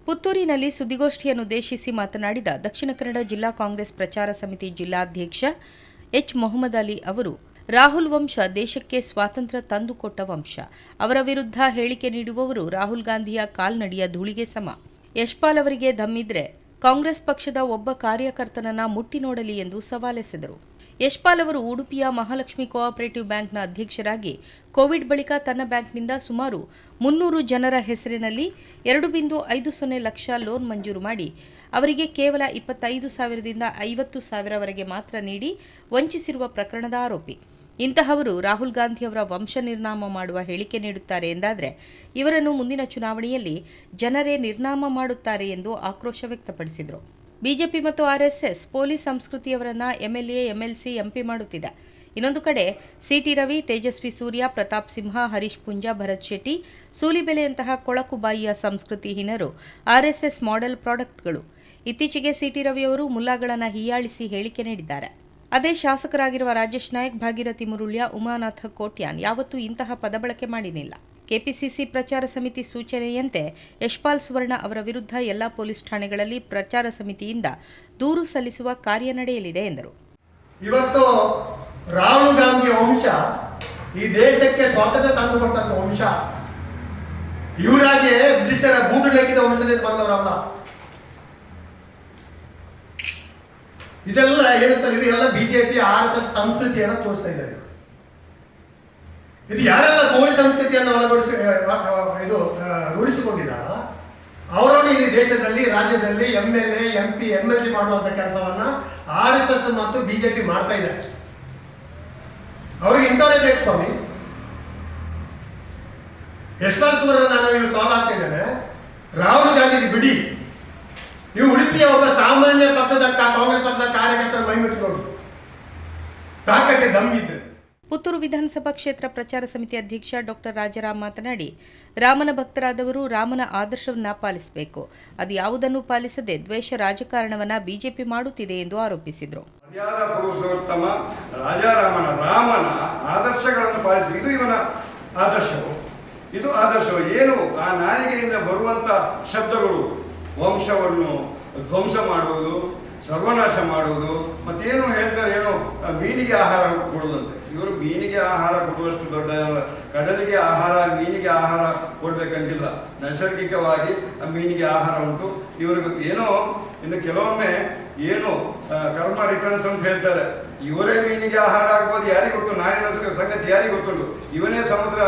ಪುತ್ತೂರಿನಲ್ಲಿ ಸುದ್ದಿಗೋಷ್ಠಿಯನ್ನುದ್ದೇಶಿಸಿ ಮಾತನಾಡಿದ ದಕ್ಷಿಣ ಕನ್ನಡ ಜಿಲ್ಲಾ ಕಾಂಗ್ರೆಸ್ ಪ್ರಚಾರ ಸಮಿತಿ ಜಿಲ್ಲಾಧ್ಯಕ್ಷ ಎಚ್ ಮೊಹಮ್ಮದ್ ಅಲಿ ಅವರು, ರಾಹುಲ್ ವಂಶ ದೇಶಕ್ಕೆ ಸ್ವಾತಂತ್ರ್ಯ ತಂದುಕೊಟ್ಟ ವಂಶ. ಅವರ ವಿರುದ್ಧ ಹೇಳಿಕೆ ನೀಡುವವರು ರಾಹುಲ್ ಗಾಂಧಿಯ ಕಾಲ್ನಡಿಯ ಧೂಳಿಗೆ ಸಮ. ಯಶ್ಪಾಲ್ ಅವರಿಗೆ ದಮ್ಮಿದ್ರೆ ಕಾಂಗ್ರೆಸ್ ಪಕ್ಷದ ಒಬ್ಬ ಕಾರ್ಯಕರ್ತನನ್ನ ಮುಟ್ಟಿ ನೋಡಲಿ ಎಂದು ಸವಾಲೆಸೆದರು. ಯಶ್ಪಾಲ್ ಅವರು ಉಡುಪಿಯ ಮಹಾಲಕ್ಷ್ಮಿ ಕೋಆಪರೇಟಿವ್ ಬ್ಯಾಂಕ್ನ ಅಧ್ಯಕ್ಷರಾಗಿ ಕೋವಿಡ್ ಬಳಿಕ ತನ್ನ ಬ್ಯಾಂಕ್ನಿಂದ ಸುಮಾರು 300 ಜನರ ಹೆಸರಿನಲ್ಲಿ 2.50 ಲಕ್ಷ ಲೋನ್ ಮಂಜೂರು ಮಾಡಿ ಅವರಿಗೆ ಕೇವಲ 25,000ದಿಂದ 50,000ವರೆಗೆ ಮಾತ್ರ ನೀಡಿ ವಂಚಿಸಿರುವ ಪ್ರಕರಣದ ಆರೋಪಿ. ಇಂತಹವರು ರಾಹುಲ್ ಗಾಂಧಿಯವರ ವಂಶ ನಿರ್ನಾಮ ಮಾಡುವ ಹೇಳಿಕೆ ನೀಡುತ್ತಾರೆ ಎಂದಾದರೆ ಇವರನ್ನು ಮುಂದಿನ ಚುನಾವಣೆಯಲ್ಲಿ ಜನರೇ ನಿರ್ನಾಮ ಮಾಡುತ್ತಾರೆ ಎಂದು ಆಕ್ರೋಶ ವ್ಯಕ್ತಪಡಿಸಿದರು. ಬಿಜೆಪಿ ಮತ್ತು ಆರ್ಎಸ್ಎಸ್ ಪೊಲೀಸ್ ಸಂಸ್ಕೃತಿಯವರನ್ನ ಎಂಎಲ್ಎ, ಎಂಎಲ್ಸಿ, ಎಂಪಿ ಮಾಡುತ್ತಿದೆ. ಇನ್ನೊಂದು ಕಡೆ ಸಿಟಿ ರವಿ, ತೇಜಸ್ವಿ ಸೂರ್ಯ, ಪ್ರತಾಪ್ ಸಿಂಹ, ಹರೀಶ್ ಪುಂಜಾ, ಭರತ್ ಶೆಟ್ಟಿ, ಸೂಲಿಬೆಲೆಯಂತಹ ಕೊಳಕುಬಾಯಿಯ ಸಂಸ್ಕೃತಿಹೀನರು ಆರ್ಎಸ್ಎಸ್ ಮಾಡೆಲ್ ಪ್ರಾಡಕ್ಟ್ಗಳು. ಇತ್ತೀಚೆಗೆ ಸಿಟಿ ರವಿಯವರು ಮುಲ್ಲಾಗಳನ್ನು ಹೀಯಾಳಿಸಿ ಹೇಳಿಕೆ ನೀಡಿದ್ದಾರೆ. ಅದೇ ಶಾಸಕರಾಗಿರುವ ರಾಜೇಶ್ ನಾಯಕ್, ಭಾಗೀರಥಿ ಮುರುಳ್ಯ, ಉಮಾನಾಥ ಕೋಟ್ಯಾನ್ ಯಾವತ್ತೂ ಇಂತಹ ಪದ ಬಳಕೆ ಮಾಡಿನಿಲ್ಲ. ಕೆಪಿಸಿಸಿ ಪ್ರಚಾರ ಸಮಿತಿ ಸೂಚನೆಯಂತೆ ಯಶ್ಪಾಲ್ ಸುವರ್ಣ ಅವರ ವಿರುದ್ಧ ಎಲ್ಲಾ ಪೊಲೀಸ್ ಠಾಣೆಗಳಲ್ಲಿ ಪ್ರಚಾರ ಸಮಿತಿಯಿಂದ ದೂರು ಸಲ್ಲಿಸುವ ಕಾರ್ಯ ನಡೆಯಲಿದೆ ಎಂದರು. ಇವತ್ತು ರಾಹುಲ್ ಗಾಂಧಿ ವಂಶ ಈ ದೇಶಕ್ಕೆ ಸ್ವಾತಂತ್ರ್ಯ ತಂದುಕೊಟ್ಟಂತ ವಂಶ. ಇವರಾಗೆ ಬ್ರಿಟಿಷರ ಬೂಟು ಲೆಕ್ಕಿದ ವಂಶದಿಂದ ಬಂದವರಲ್ಲ. ಇದೆಲ್ಲ ಏನಂತಾರೆ, ಇದೆಲ್ಲ ಬಿಜೆಪಿ RSS ಸಂಸ್ಕೃತಿಯನ್ನು ತೋರಿಸ್ತಾ ಇದ್ದಾರೆ. ಇದು ಯಾರೆಲ್ಲ ಕೋಳಿ ಸಂಸ್ಕೃತಿಯನ್ನು ರೂಢಿಸಿಕೊಂಡಿದ್ದಾರ ಅವರನ್ನು ಈ ದೇಶದಲ್ಲಿ, ರಾಜ್ಯದಲ್ಲಿ MLA, MP, MLC ಮಾಡುವಂತ ಕೆಲಸವನ್ನ RSS ಮತ್ತು ಬಿಜೆಪಿ ಮಾಡ್ತಾ ಇದೆ. ಅವ್ರಿಗೆ ಇಂಥವರೇ ಬೇಕು ಸ್ವಾಮಿ. ಯಶ್ಪಾಲ್ ಸುವರ್ಣ ನಾನು ಇಲ್ಲಿ ಸಾಲ್ವ್ ಆಗ್ತಾ ಇದ್ದೇನೆ. ರಾಹುಲ್ ಗಾಂಧಿ ಬಿಡಿ, ನೀವು ಉಡುಪಿಯ ಒಬ್ಬ ಸಾಮಾನ್ಯ ಪಕ್ಷದ ಕಾಂಗ್ರೆಸ್ ಪಕ್ಷದ ಕಾರ್ಯಕರ್ತರ ಮೈಮಿಟ್ಟು ನೋಡಿ, ತಾಕಕ್ಕೆ ದಮ್ಮಿದ್ರೆ. ಪುತ್ತೂರು ವಿಧಾನಸಭಾ ಕ್ಷೇತ್ರ ಪ್ರಚಾರ ಸಮಿತಿ ಅಧ್ಯಕ್ಷ ಡಾ ರಾಜಾರಾಮ್ ಮಾತನಾಡಿ, ರಾಮನ ಭಕ್ತರಾದವರು ರಾಮನ ಆದರ್ಶವನ್ನ ಪಾಲಿಸಬೇಕು. ಅದು ಯಾವುದನ್ನು ಪಾಲಿಸದೆ ದ್ವೇಷ ರಾಜಕಾರಣವನ್ನ ಬಿಜೆಪಿ ಮಾಡುತ್ತಿದೆ ಎಂದು ಆರೋಪಿಸಿದರು. ಪುರುಷೋತ್ತಮ ರಾಮನ ಆದರ್ಶಗಳನ್ನು ಪಾಲಿಸಿ, ಇದು ಇವನ ಆದರ್ಶವು. ಇದು ಆದರ್ಶವು ಏನು ಆ ನಾಲಿಗೆಯಿಂದ ಬರುವಂತ ಶಬ್ದಗಳು ವಂಶವನ್ನು ಧ್ವಂಸ ಮಾಡುವುದು, ಸರ್ವನಾಶ ಮಾಡುವುದು, ಮತ್ತೇನು ಹೇಳ್ತಾರೆ, ಏನೋ ಮೀನಿಗೆ ಆಹಾರ ಕೊಡುವುದಂತೆ. ಇವರು ಮೀನಿಗೆ ಆಹಾರ ಕೊಡುವಷ್ಟು ದೊಡ್ಡ, ಕಡಲಿಗೆ ಆಹಾರ ಮೀನಿಗೆ ಆಹಾರ ಕೊಡ್ಬೇಕಂತಿಲ್ಲ. ನೈಸರ್ಗಿಕವಾಗಿ ಮೀನಿಗೆ ಆಹಾರ ಉಂಟು. ಇವ್ರಿಗೆ ಏನೋ ಇನ್ನು ಕೆಲವೊಮ್ಮೆ ಏನು ಕರ್ಮ ರಿಟರ್ನ್ಸ್ ಅಂತ ಹೇಳ್ತಾರೆ. ಇವರೇ ಮೀನಿಗೆ ಆಹಾರ ಆಗ್ಬೋದು, ಯಾರಿಗೆ ಗೊತ್ತು? ನಾರಿನ ಸಂಗತಿ ಯಾರಿಗೆ ಗೊತ್ತುಂಟು? ಇವನೇ ಸಮುದ್ರ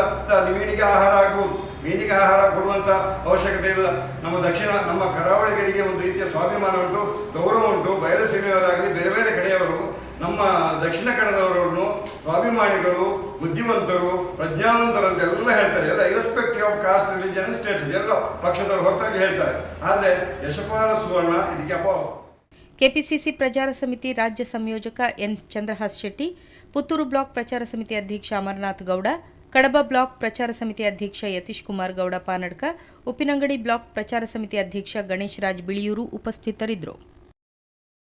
ಮೀನಿಗೆ ಆಹಾರ ಆಗ್ಬೋದು. ಮೀನಿಗೆ ಆಹಾರ ಕೊಡುವಂತ ಅವಶ್ಯಕತೆ ಇಲ್ಲ. ನಮ್ಮ ಕರಾವಳಿಗರಿಗೆ ಒಂದು ರೀತಿಯ ಸ್ವಾಭಿಮಾನ ಉಂಟು, ಗೌರವ ಉಂಟು. ಬಯಲುಸೀಮೆಯವರಾಗಲಿ ಬೇರೆ ಬೇರೆ ಕಡೆಯವರು ನಮ್ಮ ದಕ್ಷಿಣ ಕನ್ನಡದವರನ್ನು ಸ್ವಾಭಿಮಾನಿಗಳು, ಬುದ್ಧಿವಂತರು, ಪ್ರಜ್ಞಾವಂತರು ಅಂತೆಲ್ಲ ಹೇಳ್ತಾರೆ. ಎಲ್ಲ irrespective of cost, religion, States ಎಲ್ಲ ಪಕ್ಷದವರು ಹೊರತಾಗಿ ಹೇಳ್ತಾರೆ. ಆದರೆ ಯಶಪಾಲ ಸುವರ್ಣ ಇದಕ್ಕೆ ಅಪವಾದ. ಕೆಪಿಸಿಸಿ ಪ್ರಚಾರ ಸಮಿತಿ ರಾಜ್ಯ ಸಂಯೋಜಕ ಎನ್ ಚಂದ್ರಹಾಸ್ ಶೆಟ್ಟಿ, ಪುತ್ತೂರು ಬ್ಲಾಕ್ ಪ್ರಚಾರ ಸಮಿತಿ ಅಧ್ಯಕ್ಷ ಅಮರನಾಥ್ ಗೌಡ, ಕಡಬ ಬ್ಲಾಕ್ ಪ್ರಚಾರ ಸಮಿತಿ ಅಧ್ಯಕ್ಷ ಯತೀಶ್ ಕುಮಾರ್ ಗೌಡ ಪಾನಡ್ಕ, ಉಪ್ಪಿನಂಗಡಿ ಬ್ಲಾಕ್ ಪ್ರಚಾರ ಸಮಿತಿ ಅಧ್ಯಕ್ಷ ಗಣೇಶ್ ರಾಜ್ ಬಿಳಿಯೂರು ಉಪಸ್ಥಿತರಿದ್ದರು.